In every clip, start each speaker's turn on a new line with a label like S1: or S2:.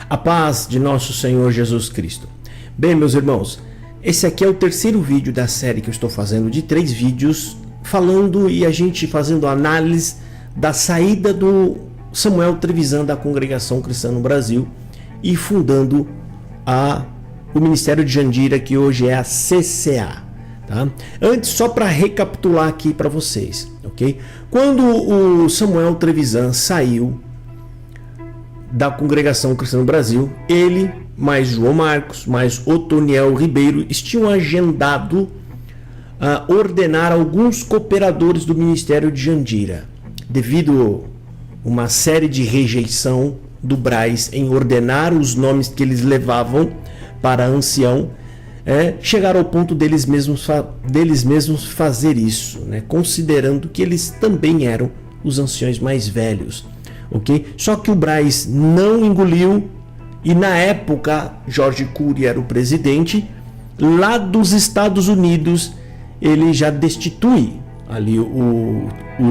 S1: A paz de nosso Senhor Jesus Cristo. Bem, meus irmãos, esse aqui é o terceiro vídeo da série que eu estou fazendo, de 3 vídeos, falando e a gente fazendo análise da saída do Samuel Trevisan da Congregação Cristã no Brasil e fundando o Ministério de Jandira, que hoje é a CCA. Tá? Antes, só para recapitular aqui para vocês, ok? Quando o Samuel Trevisan saiu da Congregação Cristã no Brasil, ele, mais João Marcos, mais Otoniel Ribeiro, tinham agendado ordenar alguns cooperadores do Ministério de Jandira, devido a uma série de rejeição do Braz em ordenar os nomes que eles levavam para ancião, chegaram ao ponto deles mesmos fazer isso, né? Considerando que eles também eram os anciões mais velhos. Okay? Só que o Braz não engoliu e na época Jorge Cury era o presidente lá dos Estados Unidos, ele já destitui ali o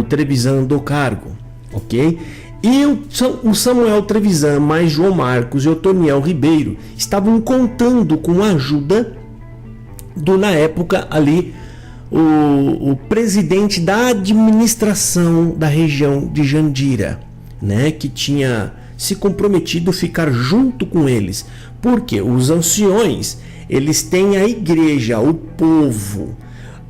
S1: Trevisan do cargo, ok? E o Samuel Trevisan mais João Marcos e Otoniel Ribeiro estavam contando com a ajuda do, na época ali, o presidente da administração da região de Jandira, né, que tinha se comprometido a ficar junto com eles, porque os anciões, eles têm a igreja, o povo,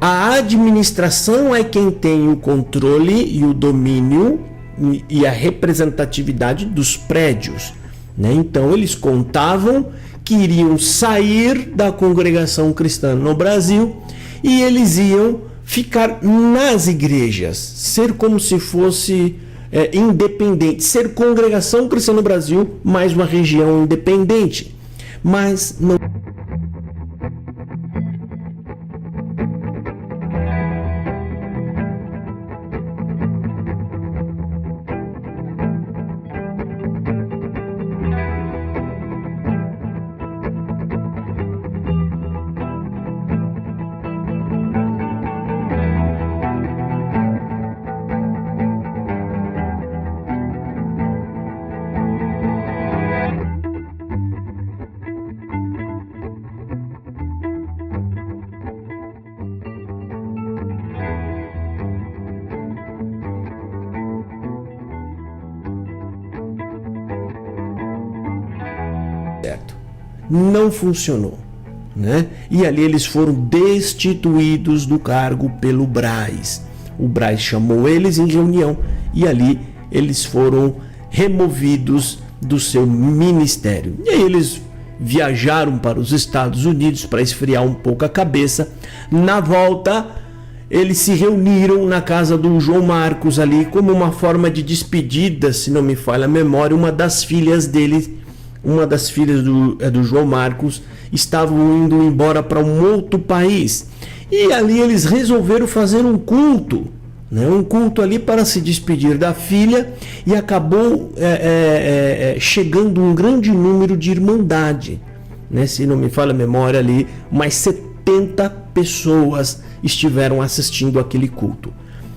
S1: a administração é quem tem o controle e o domínio e a representatividade dos prédios, né? Então eles contavam que iriam sair da Congregação Cristã no Brasil e eles iam ficar nas igrejas, ser como se fosse independente, ser Congregação Cristã no Brasil, mais uma região independente, mas não. Não funcionou, né? E ali eles foram destituídos do cargo pelo Braz. O Braz chamou eles em reunião e ali eles foram removidos do seu ministério. E aí eles viajaram para os Estados Unidos para esfriar um pouco a cabeça. Na volta, eles se reuniram na casa do João Marcos ali como uma forma de despedida, se não me falha a memória. Uma das filhas do João Marcos estavam indo embora para um outro país. E ali eles resolveram fazer um culto, né? Um culto ali para se despedir da filha, e acabou chegando um grande número de irmandade, né? Se não me falha a memória ali, mais 70 pessoas estiveram assistindo aquele culto.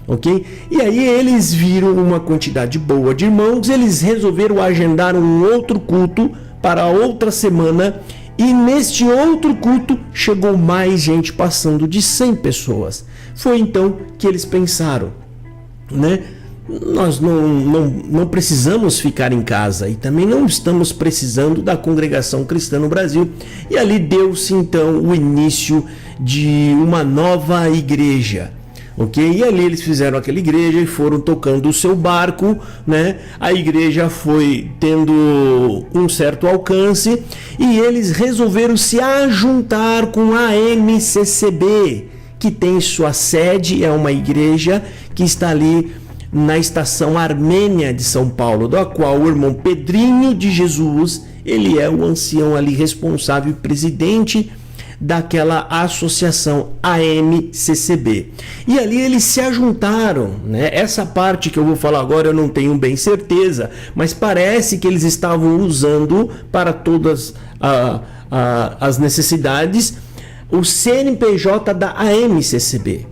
S1: Ok? E aí eles viram uma quantidade boa de irmãos, eles resolveram agendar um outro culto para outra semana, e neste outro culto chegou mais gente, passando de 100 pessoas. Foi então que eles pensaram, né? Nós não precisamos ficar em casa e também não estamos precisando da Congregação Cristã no Brasil. E ali deu-se então o início de uma nova igreja. Ok? E ali eles fizeram aquela igreja e foram tocando o seu barco, né? A igreja foi tendo um certo alcance e eles resolveram se ajuntar com a MCCB, que tem sua sede, é uma igreja que está ali na estação Armênia de São Paulo, da qual o irmão Pedrinho de Jesus, ele é o ancião ali responsável e presidente daquela associação AMCCB. E ali eles se ajuntaram, né? Essa parte que eu vou falar agora eu não tenho bem certeza, mas parece que eles estavam usando para todas as necessidades o CNPJ da AMCCB,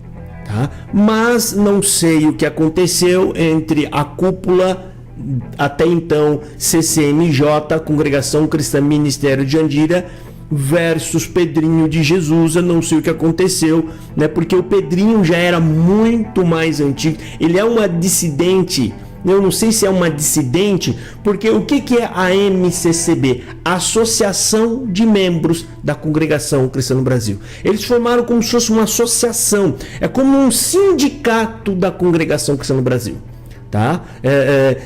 S1: tá? Mas não sei o que aconteceu entre a cúpula até então CCMJ, Congregação Cristã Ministério de Jandira, versus Pedrinho de Jesus. Eu não sei o que aconteceu, né? Porque o Pedrinho já era muito mais antigo. Ele é uma dissidente. Eu não sei se é uma dissidente, porque o que é a MCCB? Associação de Membros da Congregação Cristã no Brasil. Eles formaram como se fosse uma associação. É como um sindicato da Congregação Cristã no Brasil. Tá?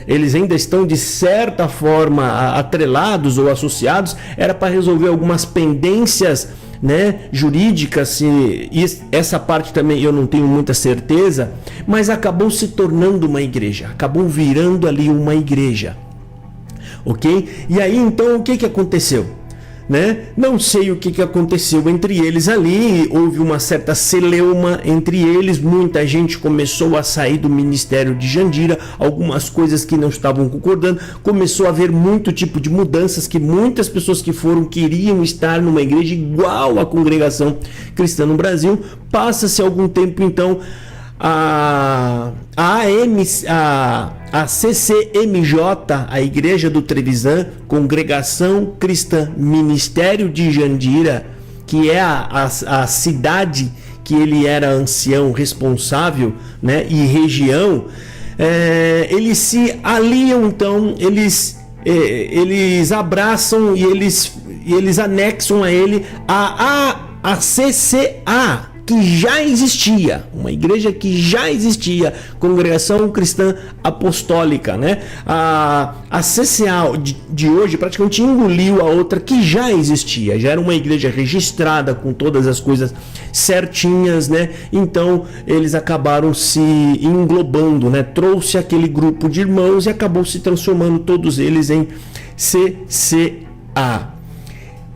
S1: Eles ainda estão de certa forma atrelados ou associados, era para resolver algumas pendências, né, jurídicas, e essa parte também eu não tenho muita certeza, mas acabou se tornando uma igreja, acabou virando ali uma igreja, ok? E aí então o que aconteceu? Né? Não sei o que aconteceu entre eles ali, houve uma certa celeuma entre eles, muita gente começou a sair do ministério de Jandira, algumas coisas que não estavam concordando, começou a haver muito tipo de mudanças, que muitas pessoas que foram queriam estar numa igreja igual à Congregação Cristã no Brasil. Passa-se algum tempo então, a CCMJ, a Igreja do Trevisan, Congregação Cristã Ministério de Jandira, que é a cidade que ele era ancião responsável, né, e região, eles se aliam então, eles abraçam e eles anexam a ele a CCA, que já existia, uma igreja que já existia, Congregação Cristã Apostólica, né? A CCA de hoje praticamente engoliu a outra que já existia, já era uma igreja registrada com todas as coisas certinhas, né? Então eles acabaram se englobando, né? Trouxe aquele grupo de irmãos e acabou se transformando todos eles em CCA.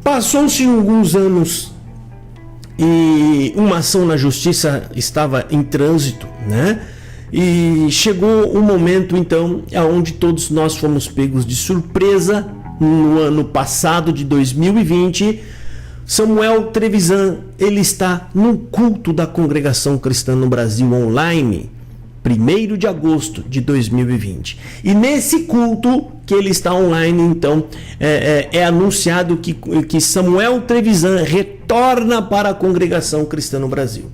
S1: Passou-se alguns anos e uma ação na justiça estava em trânsito, né? E chegou um momento então onde todos nós fomos pegos de surpresa. No ano passado de 2020, Samuel Trevisan, ele está no culto da Congregação Cristã no Brasil online, 1º de agosto de 2020. E nesse culto que ele está online, então, é anunciado que Samuel Trevisan retorna para a Congregação Cristã no Brasil.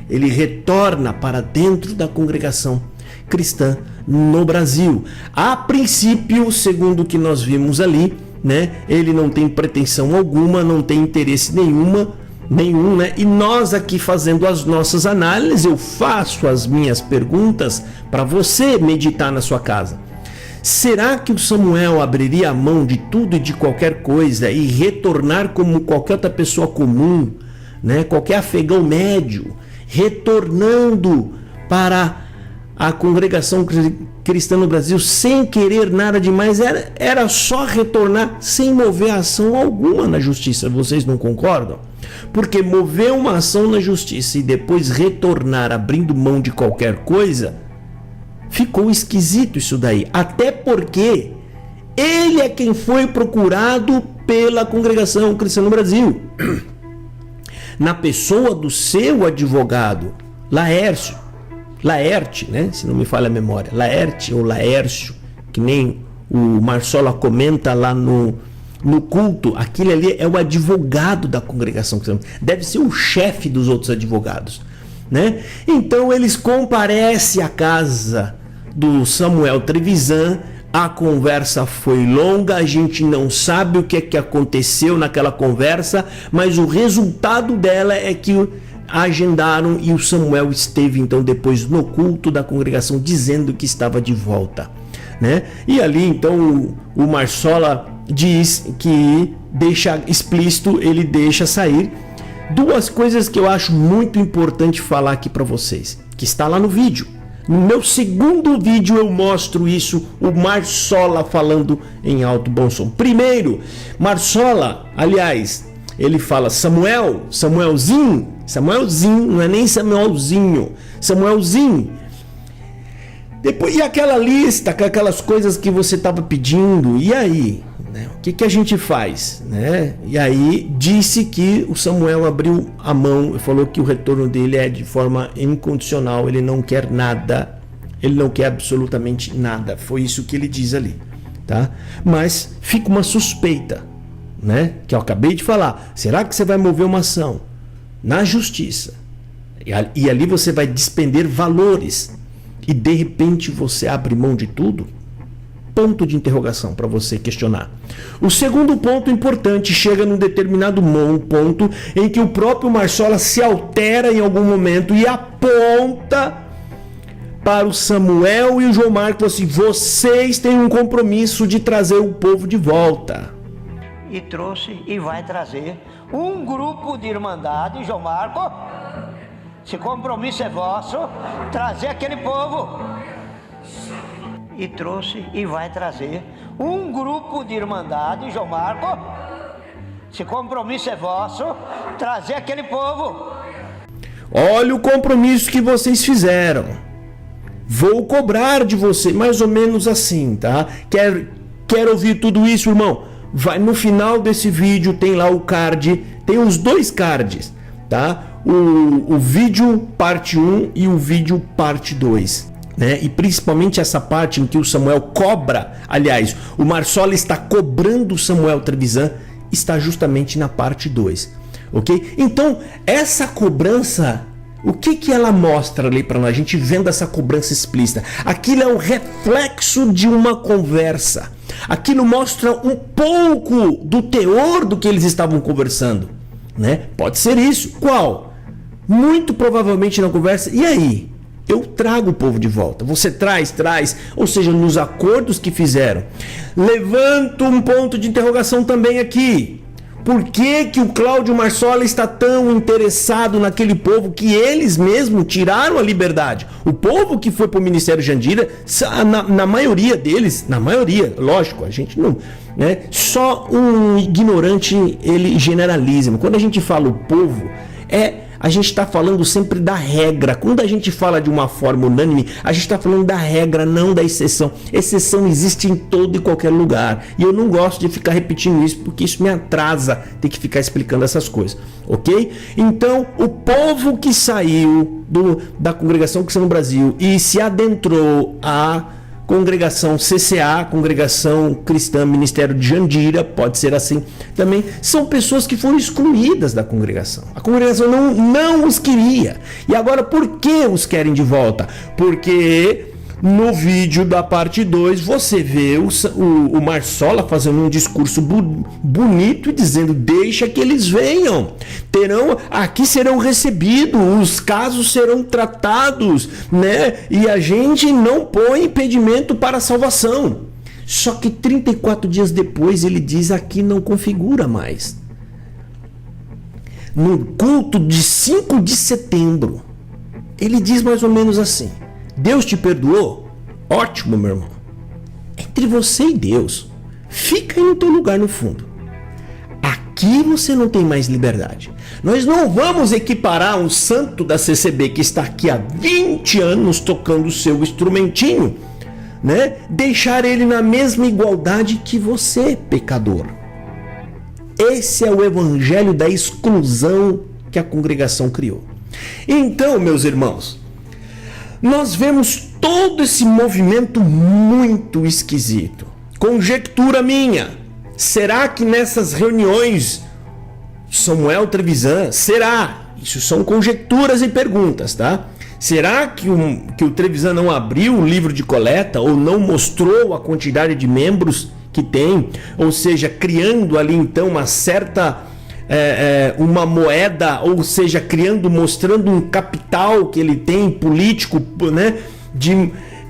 S1: Ele retorna para dentro da Congregação Cristã no Brasil. A princípio, segundo o que nós vimos ali, né, ele não tem pretensão alguma, não tem interesse nenhum, né? E nós aqui fazendo as nossas análises, eu faço as minhas perguntas para você meditar na sua casa. Será que o Samuel abriria a mão de tudo e de qualquer coisa e retornar como qualquer outra pessoa comum, né? Qualquer afegão médio, retornando para a Congregação Cristã no Brasil sem querer nada demais? Era só retornar sem mover ação alguma na justiça. Vocês não concordam? Porque mover uma ação na justiça e depois retornar abrindo mão de qualquer coisa, ficou esquisito isso daí. Até porque ele é quem foi procurado pela Congregação Cristã no Brasil, na pessoa do seu advogado Laerte, né? Se não me falha a memória, Laerte ou Laércio, que nem o Marsola comenta lá no culto. Aquele ali é o advogado da Congregação Cristã, deve ser o chefe dos outros advogados, né? Então eles comparecem à casa do Samuel Trevisan. A conversa foi longa, a gente não sabe o que aconteceu naquela conversa, mas o resultado dela é que agendaram e o Samuel esteve então depois no culto da congregação dizendo que estava de volta, né? E ali então o Marsola diz que deixa explícito, ele deixa sair duas coisas que eu acho muito importante falar aqui para vocês, que está lá no vídeo. No meu segundo vídeo eu mostro isso, o Marsola falando em alto bom som. Primeiro, Marsola, aliás, ele fala Samuelzinho, não é nem Samuelzinho, Samuelzinho. Depois, e aquela lista com aquelas coisas que você estava pedindo, e aí? Né? O que a gente faz? Né? E aí disse que o Samuel abriu a mão e falou que o retorno dele é de forma incondicional, ele não quer nada Ele não quer absolutamente nada. Foi isso que ele diz ali, tá? Mas fica uma suspeita, né? Que eu acabei de falar. Será que você vai mover uma ação na justiça? E ali você vai despender valores. E de repente você abre mão de tudo? Ponto de interrogação para você questionar. O segundo ponto importante chega num determinado ponto em que o próprio Marsola se altera em algum momento e aponta para o Samuel e o João Marco assim: vocês têm um compromisso de trazer o povo de volta.
S2: E trouxe e vai trazer um grupo de irmandade, João Marco. Esse compromisso é vosso, trazer aquele povo. E trouxe e vai trazer um grupo de irmandade, João Marco. Esse compromisso é vosso, trazer aquele povo.
S1: Olha o compromisso que vocês fizeram. Vou cobrar de você, mais ou menos assim, tá? Quer ouvir tudo isso, irmão? Vai no final desse vídeo, tem lá o card, tem os dois cards, tá? O vídeo parte 1 e o vídeo parte 2, né? E principalmente essa parte em que o Samuel cobra, aliás, o Marsola está cobrando o Samuel Trevisan, está justamente na parte 2, ok? Então, essa cobrança, o que ela mostra ali para nós? A gente vendo essa cobrança explícita. Aquilo é um reflexo de uma conversa. Aquilo mostra um pouco do teor do que eles estavam conversando, né? Pode ser isso. Qual? Muito provavelmente na conversa. E aí? Eu trago o povo de volta. Você traz. Ou seja, nos acordos que fizeram. Levanto um ponto de interrogação também aqui. Por que o Cláudio Marsola está tão interessado naquele povo que eles mesmos tiraram a liberdade? O povo que foi para o Ministério Jandira, na maioria deles, lógico, a gente não, né? Só um ignorante ele generaliza. Quando a gente fala o povo, a gente está falando sempre da regra. Quando a gente fala de uma forma unânime, a gente está falando da regra, não da exceção. Exceção existe em todo e qualquer lugar. E eu não gosto de ficar repetindo isso, porque isso me atrasa ter que ficar explicando essas coisas. Ok? Então, o povo que saiu da congregação Cristã no Brasil e se adentrou à congregação CCA, Congregação Cristã Ministério de Jandira, pode ser assim também, são pessoas que foram excluídas da congregação. A congregação não os queria. E agora, por que os querem de volta? Porque no vídeo da parte 2 você vê o Marsola fazendo um discurso bonito e dizendo: deixa que eles venham, aqui serão recebidos, os casos serão tratados, né? E a gente não põe impedimento para a salvação. Só que 34 dias depois ele diz: aqui não configura mais. No culto de 5 de setembro ele diz mais ou menos assim: Deus te perdoou? Ótimo, meu irmão. Entre você e Deus, fica aí no teu lugar no fundo. Aqui você não tem mais liberdade. Nós não vamos equiparar um santo da CCB que está aqui há 20 anos tocando o seu instrumentinho, né? Deixar ele na mesma igualdade que você, pecador. Esse é o evangelho da exclusão que a congregação criou. Então, meus irmãos, nós vemos todo esse movimento muito esquisito. Conjectura minha: será que nessas reuniões Samuel Trevisan, isso são conjecturas e perguntas, tá? Será que o Trevisan não abriu o livro de coleta ou não mostrou a quantidade de membros que tem? Ou seja, criando ali então uma certa uma moeda, ou seja, mostrando um capital que ele tem político, né,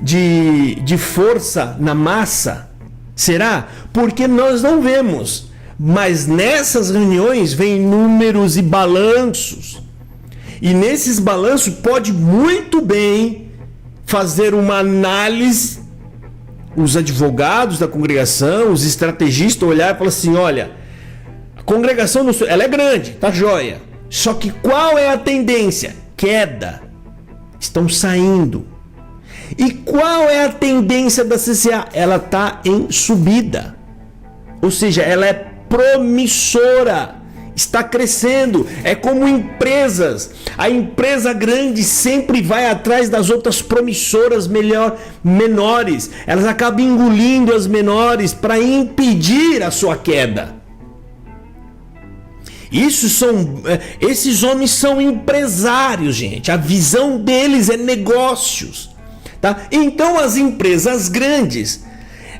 S1: de força na massa. Será? Porque nós não vemos, mas nessas reuniões vem números e balanços, e nesses balanços pode muito bem fazer uma análise, os advogados da congregação, os estrategistas olhar e falar assim: olha, a congregação ela é grande, tá joia. Só que qual é a tendência? Queda. Estão saindo. E qual é a tendência da CCA? Ela está em subida. Ou seja, ela é promissora. está crescendo. É como empresas. A empresa grande sempre vai atrás das outras promissoras menores. Elas acabam engolindo as menores para impedir a sua queda. Esses homens são empresários, gente. A visão deles é negócios, tá? Então as empresas grandes,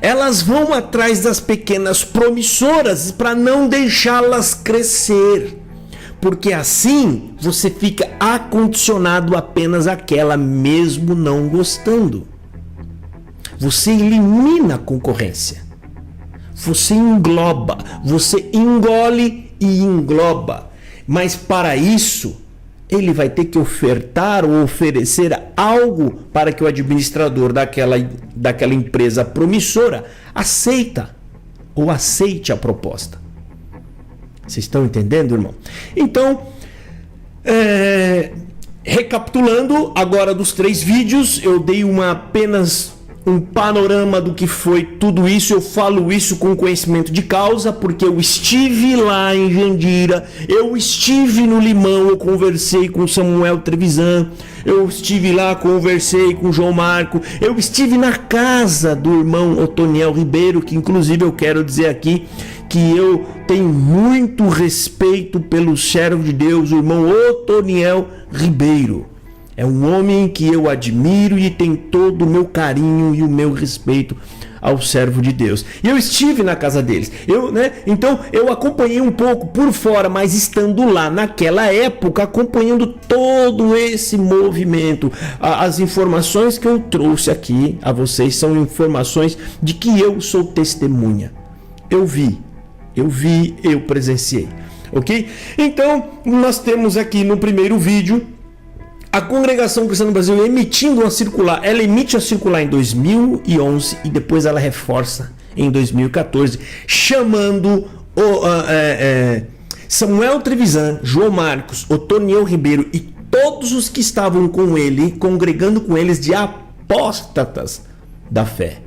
S1: elas vão atrás das pequenas promissoras para não deixá-las crescer, porque assim você fica acondicionado apenas àquela, mesmo não gostando. Você elimina a concorrência, você engloba, você engole e engloba. Mas para isso ele vai ter que ofertar ou oferecer algo para que o administrador daquela empresa promissora aceite a proposta. Vocês estão entendendo, irmão? Então, recapitulando agora dos 3 vídeos, eu dei apenas um panorama do que foi tudo isso. Eu falo isso com conhecimento de causa, porque eu estive lá em Jandira, eu estive no Limão, eu conversei com Samuel Trevisan, eu estive lá, conversei com João Marco, eu estive na casa do irmão Otoniel Ribeiro, que inclusive eu quero dizer aqui que eu tenho muito respeito pelo servo de Deus, o irmão Otoniel Ribeiro. É um homem que eu admiro e tem todo o meu carinho e o meu respeito ao servo de Deus. E eu estive na casa deles. Então eu acompanhei um pouco por fora, mas estando lá naquela época, acompanhando todo esse movimento. As informações que eu trouxe aqui a vocês são informações de que eu sou testemunha. Eu vi, eu presenciei. Ok? Então, nós temos aqui no primeiro vídeo a Congregação Cristã no Brasil emitindo uma circular. Ela emite a circular em 2011 e depois ela reforça em 2014, chamando Samuel Trevisan, João Marcos, Otoniel Ribeiro e todos os que estavam com ele, congregando com eles, de apóstatas da fé.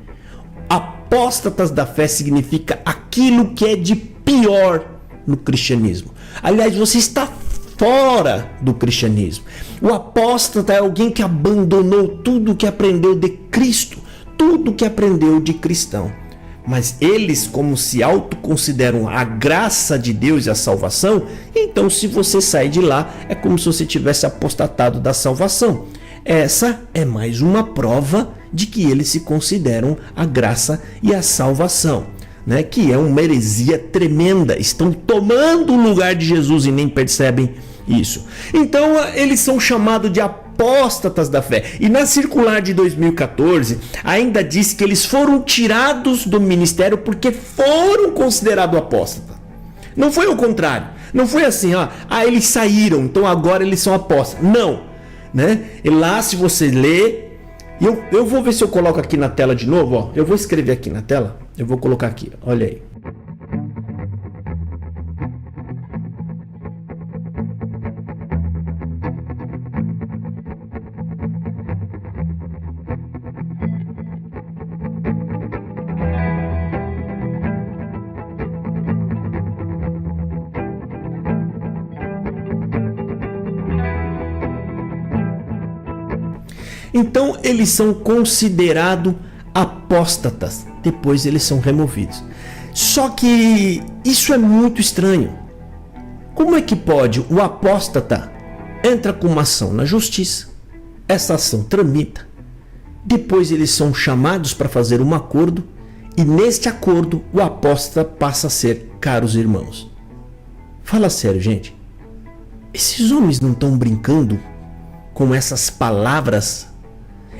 S1: Apóstatas da fé significa aquilo que é de pior no cristianismo. Aliás, você está fora do cristianismo. O apóstata é alguém que abandonou tudo que aprendeu de Cristo, tudo que aprendeu de cristão. Mas eles, como se autoconsideram a graça de Deus e a salvação, então se você sair de lá, é como se você tivesse apostatado da salvação. Essa é mais uma prova de que eles se consideram a graça e a salvação, né? Que é uma heresia tremenda. Estão tomando o lugar de Jesus e nem percebem isso. Então eles são chamados de apóstatas da fé. E na circular de 2014 ainda diz que eles foram tirados do ministério porque foram considerados apóstatas. Não foi o contrário. Não foi assim, eles saíram, então agora eles são apóstatas. Não, né? E lá, se você ler, eu vou ver se eu coloco aqui na tela de novo, eu vou escrever aqui na tela, eu vou colocar aqui, olha aí. Então eles são considerados apóstatas, depois eles são removidos. Só que isso é muito estranho. Como é que pode o apóstata entra com uma ação na justiça, essa ação tramita, depois eles são chamados para fazer um acordo e neste acordo o apóstata passa a ser caros irmãos? Fala sério, gente. Esses homens não estão brincando com essas palavras?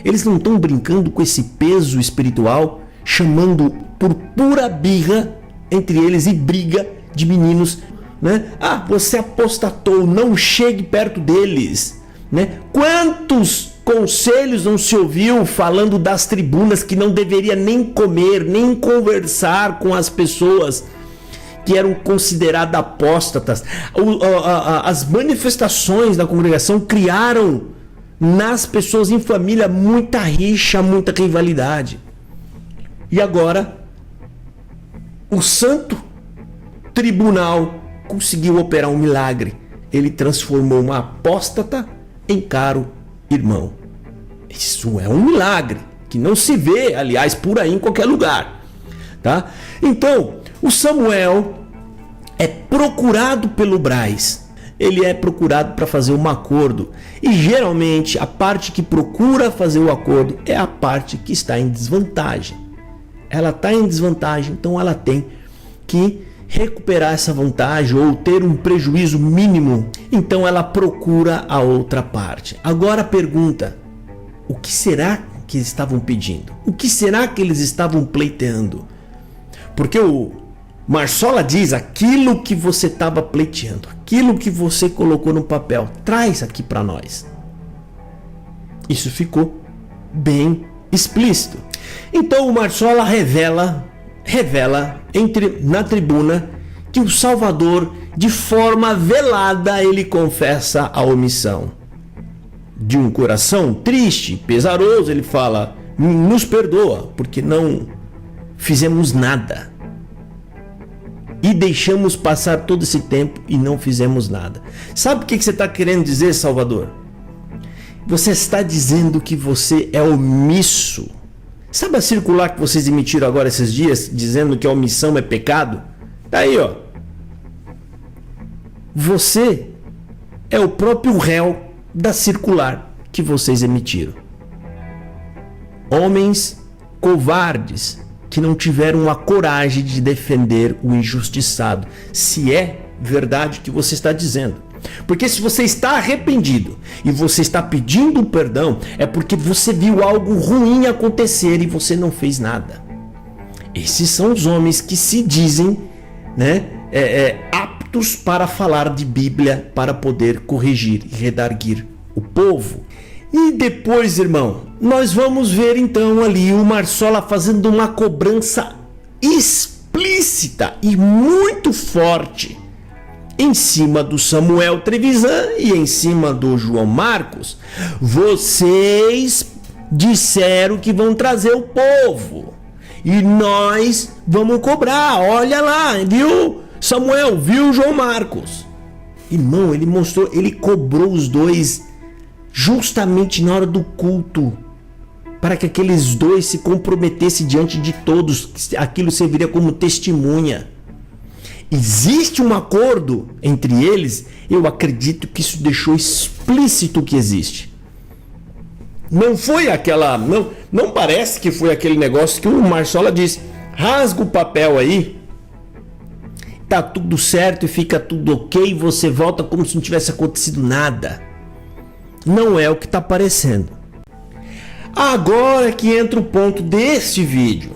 S1: Eles não estão brincando com esse peso espiritual, chamando por pura birra entre eles e briga de meninos, né? Você apostatou, não chegue perto deles, né? Quantos conselhos não se ouviu falando das tribunas que não deveria nem comer, nem conversar com as pessoas que eram consideradas apóstatas. As manifestações da congregação criaram nas pessoas em família muita rixa, muita rivalidade. E agora o santo tribunal conseguiu operar um milagre. Ele transformou uma apóstata em caro irmão. Isso é um milagre que não se vê, aliás, por aí em qualquer lugar, tá? Então, o Samuel é procurado pelo Braz. Ele é procurado para fazer um acordo. E geralmente a parte que procura fazer o acordo é a parte que está em desvantagem. Ela está em desvantagem, então ela tem que recuperar essa vantagem ou ter um prejuízo mínimo. Então ela procura a outra parte. Agora a pergunta: o que será que eles estavam pedindo? O que será que eles estavam pleiteando? Porque o Marsola diz: aquilo que você estava pleiteando, aquilo que você colocou no papel, traz aqui para nós. Isso ficou bem explícito. Então o Marsola revela na tribuna que o Salvador, de forma velada, ele confessa a omissão. De um coração triste, pesaroso, ele fala: nos perdoa, porque não fizemos nada. E deixamos passar todo esse tempo e não fizemos nada. Sabe o que você está querendo dizer, Salvador? Você está dizendo que você é omisso. Sabe a circular que vocês emitiram agora esses dias, dizendo que a omissão é pecado? Tá aí, ó. Você é o próprio réu da circular que vocês emitiram. Homens covardes que não tiveram a coragem de defender o injustiçado, se é verdade o que você está dizendo. Porque se você está arrependido e você está pedindo perdão, é porque você viu algo ruim acontecer e você não fez nada. Esses são os homens que se dizem, né, aptos para falar de Bíblia, para poder corrigir e redarguir o povo. E depois, irmão, nós vamos ver então ali o Marsola fazendo uma cobrança explícita e muito forte em cima do Samuel Trevisan e em cima do João Marcos. Vocês disseram que vão trazer o povo e nós vamos cobrar. Olha lá, viu Samuel, viu João Marcos? Irmão, ele cobrou os dois justamente na hora do culto, para que aqueles dois se comprometessem diante de todos. Aquilo serviria como testemunha. Existe um acordo entre eles. Eu acredito que isso deixou explícito que existe. Não foi aquela... Não parece que foi aquele negócio que o Marsola disse: rasga o papel aí, tá tudo certo e fica tudo ok, e você volta como se não tivesse acontecido nada. Não é o que está aparecendo. Agora que entra o ponto deste vídeo.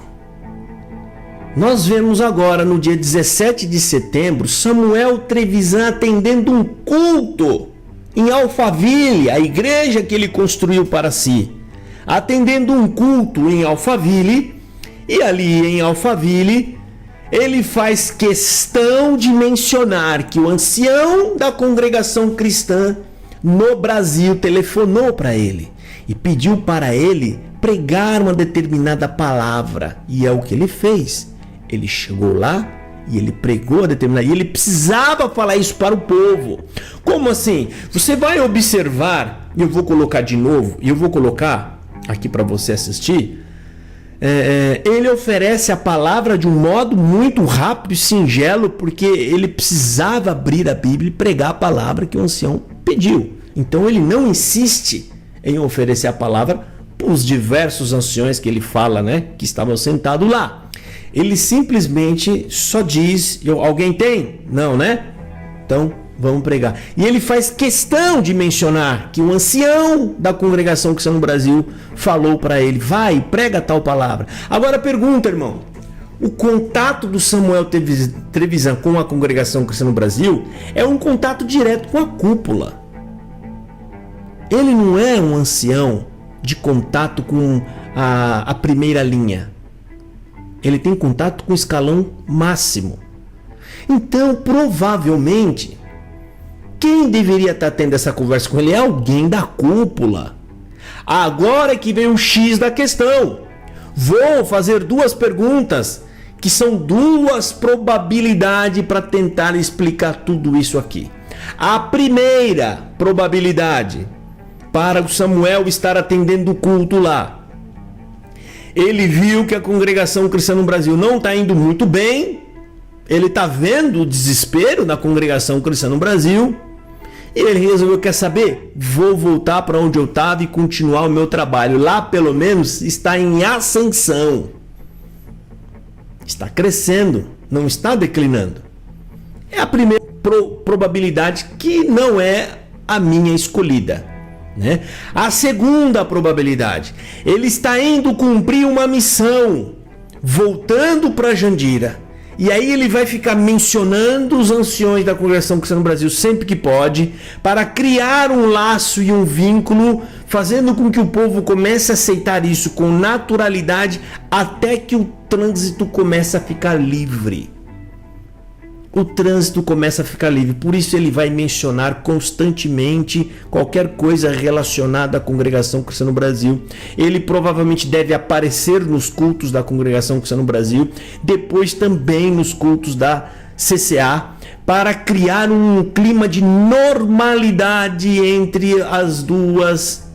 S1: Nós vemos agora, no dia 17 de setembro, Samuel Trevisan atendendo um culto em Alphaville, a igreja que ele construiu para si. Atendendo um culto em Alphaville, e ali em Alphaville, ele faz questão de mencionar que o ancião da congregação cristã no Brasil telefonou para ele e pediu para ele pregar uma determinada palavra. E é o que ele fez. Ele chegou lá e ele pregou a determinada... E ele precisava falar isso para o povo. Como assim? Você vai observar, e eu vou colocar de novo, e eu vou colocar aqui para você assistir. Ele oferece a palavra de um modo muito rápido e singelo, porque ele precisava abrir a Bíblia e pregar a palavra que o ancião pediu. Então ele não insiste em oferecer a palavra para os diversos anciões que ele fala, né, que estavam sentados lá. Ele simplesmente só diz: alguém tem? Não, né? Então vamos pregar. E ele faz questão de mencionar que o ancião da congregação cristã no Brasil falou para ele: vai, prega tal palavra. Agora pergunta, irmão: o contato do Samuel Trevisan com a congregação cristã no Brasil é um contato direto com a cúpula. Ele não é um ancião de contato com a primeira linha. Ele tem contato com o escalão máximo. Então, provavelmente, quem deveria estar tendo essa conversa com ele é alguém da cúpula. Agora que vem o X da questão. Vou fazer duas perguntas que são duas probabilidades para tentar explicar tudo isso aqui. A primeira probabilidade para o Samuel estar atendendo o culto lá. Ele viu que a congregação cristã no Brasil não está indo muito bem. Ele está vendo o desespero da congregação cristã no Brasil. E ele resolveu, quer saber? Vou voltar para onde eu estava e continuar o meu trabalho. Lá, pelo menos, está em ascensão. Está crescendo, não está declinando. É a primeira probabilidade que não é a minha escolhida, né? A segunda probabilidade, ele está indo cumprir uma missão, voltando para Jandira. E aí ele vai ficar mencionando os anciões da congregação cristã no Brasil sempre que pode, para criar um laço e um vínculo, fazendo com que o povo comece a aceitar isso com naturalidade, até que o trânsito comece a ficar livre. O trânsito começa a ficar livre. Por isso ele vai mencionar constantemente qualquer coisa relacionada à congregação cristã no Brasil. Ele provavelmente deve aparecer nos cultos da congregação cristã no Brasil, depois também nos cultos da CCA, para criar um clima de normalidade entre as duas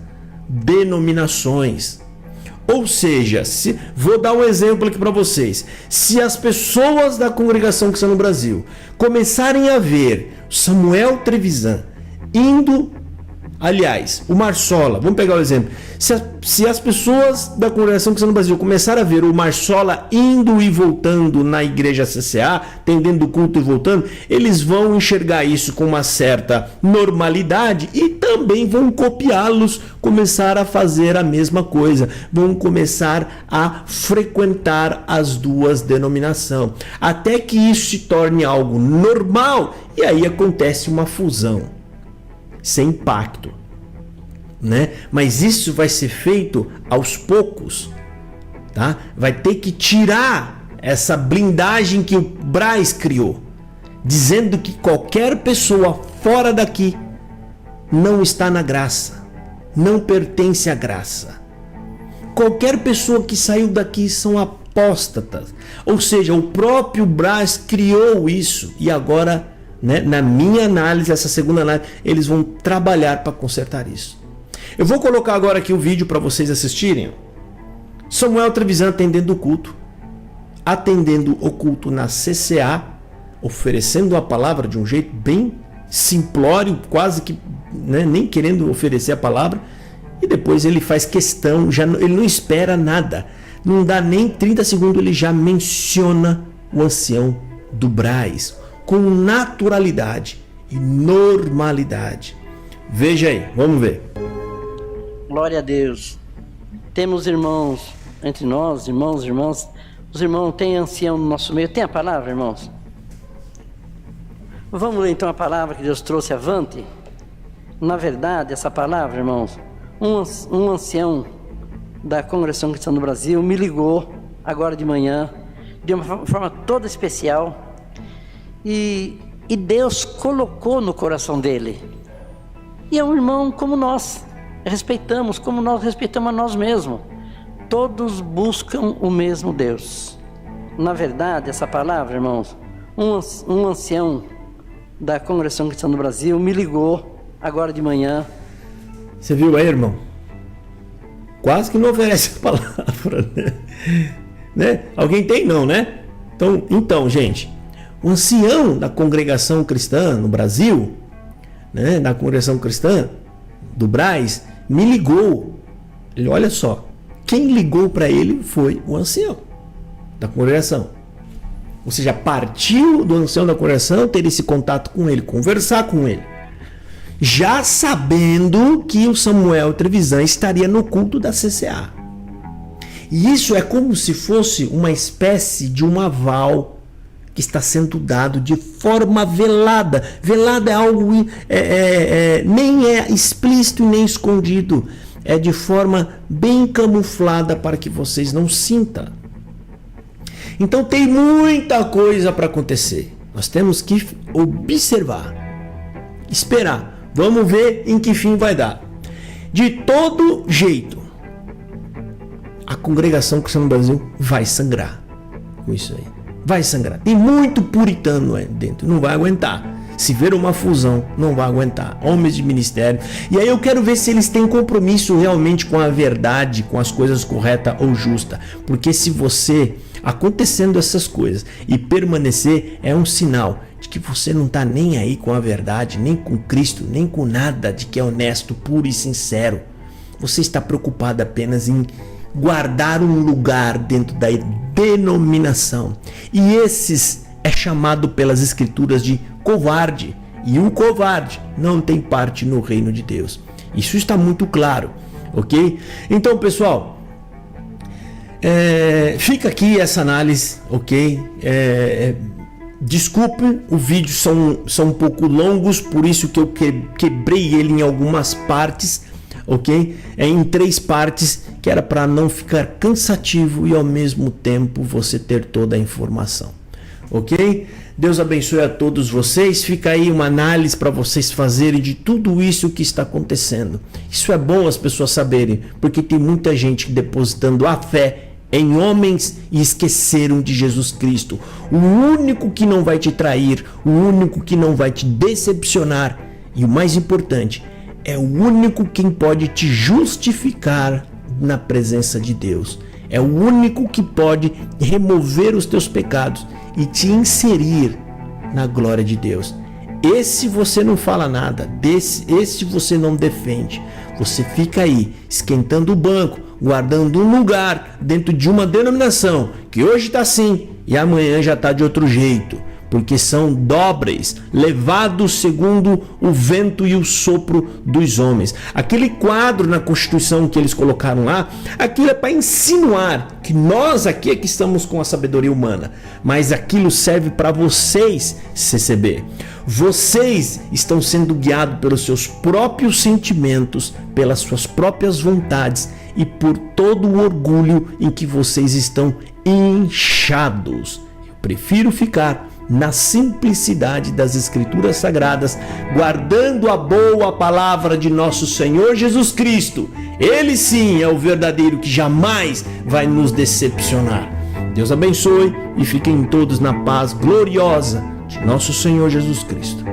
S1: denominações. Ou seja, vou dar um exemplo aqui para vocês. Se as pessoas da congregação cristã no Brasil começarem a ver Samuel Trevisan indo, aliás, o Marsola, vamos pegar o exemplo. Se as pessoas da congregação cristã no Brasil começarem a ver o Marsola indo e voltando na igreja CCA, tendendo o culto e voltando, eles vão enxergar isso com uma certa normalidade e também vão copiá-los, começar a fazer a mesma coisa, vão começar a frequentar as duas denominações, até que isso se torne algo normal e aí acontece uma fusão, sem impacto, né? Mas isso vai ser feito aos poucos, tá? Vai ter que tirar essa blindagem que o Braz criou, dizendo que qualquer pessoa fora daqui não está na graça, não pertence à graça. Qualquer pessoa que saiu daqui são apóstatas. Ou seja, o próprio Braz criou isso e agora, né, na minha análise, essa segunda análise, eles vão trabalhar para consertar isso. Eu vou colocar agora aqui o vídeo para vocês assistirem. Samuel Trevisan atendendo o culto na CCA, oferecendo a palavra de um jeito bem simplório, quase que, né, nem querendo oferecer a palavra, e depois ele faz questão, ele não espera nada, não dá nem 30 segundos, ele já menciona o ancião do Braz, com naturalidade e normalidade. Veja aí, vamos ver.
S3: Glória a Deus. Temos irmãos entre nós, irmãos. Os irmãos têm ancião no nosso meio. Tem a palavra, irmãos? Vamos ler então a palavra que Deus trouxe avante. Na verdade, essa palavra, irmãos, um ancião da Congregação Cristã do Brasil me ligou agora de manhã, de uma forma toda especial, e Deus colocou no coração dele. E é um irmão como nós, respeitamos como nós respeitamos a nós mesmos. Todos buscam o mesmo Deus. Na verdade, essa palavra, irmãos, um ancião da Congregação Cristã do Brasil me ligou agora de manhã.
S1: Você viu aí, irmão? Quase que não oferece a palavra, né? Alguém tem não, né? Então, gente, o ancião da congregação cristã no Brasil, né, da congregação cristã do Braz, me ligou. Ele, olha só, quem ligou para ele foi o ancião da congregação. Ou seja, partiu do ancião da congregação ter esse contato com ele, conversar com ele, já sabendo que o Samuel Trevisan estaria no culto da CCA. E isso é como se fosse uma espécie de um aval que está sendo dado de forma velada. Velada é algo nem é explícito e nem escondido. É de forma bem camuflada para que vocês não sintam. Então tem muita coisa para acontecer. Nós temos que observar, esperar. Vamos ver em que fim vai dar. De todo jeito, a congregação cristã no Brasil vai sangrar. com isso aí. Vai sangrar. Tem muito puritano aí dentro, não vai aguentar. Se ver uma fusão, não vai aguentar. Homens de ministério. E aí eu quero ver se eles têm compromisso realmente com a verdade, com as coisas corretas ou justas. Porque se você, acontecendo essas coisas e permanecer, é um sinal de que você não está nem aí com a verdade, nem com Cristo, nem com nada de que é honesto, puro e sincero. Você está preocupado apenas em guardar um lugar dentro da denominação. E esses é chamado pelas escrituras de covarde. E o covarde não tem parte no reino de Deus. Isso está muito claro, ok? Então, pessoal, fica aqui essa análise, ok? Desculpe, os vídeos são um pouco longos, por isso que eu quebrei ele em algumas partes, ok? Em 3 partes, que era para não ficar cansativo e ao mesmo tempo você ter toda a informação, ok? Deus abençoe a todos vocês. Fica aí uma análise para vocês fazerem de tudo isso que está acontecendo. Isso é bom as pessoas saberem, porque tem muita gente depositando a fé em homens e esqueceram de Jesus Cristo, o único que não vai te trair, o único que não vai te decepcionar e o mais importante, é o único quem pode te justificar na presença de Deus. É o único que pode remover os teus pecados e te inserir na glória de Deus. Esse você não fala nada, esse você não defende. Você fica aí esquentando o banco, guardando um lugar dentro de uma denominação que hoje está assim e amanhã já está de outro jeito, porque são dobres, levados segundo o vento e o sopro dos homens. Aquele quadro na Constituição que eles colocaram lá, aquilo é para insinuar que nós aqui é que estamos com a sabedoria humana, mas aquilo serve para vocês, CCB. Vocês estão sendo guiados pelos seus próprios sentimentos, pelas suas próprias vontades e por todo o orgulho em que vocês estão inchados. Eu prefiro ficar na simplicidade das Escrituras Sagradas, guardando a boa palavra de nosso Senhor Jesus Cristo. Ele sim é o verdadeiro que jamais vai nos decepcionar. Deus abençoe e fiquem todos na paz gloriosa de nosso Senhor Jesus Cristo.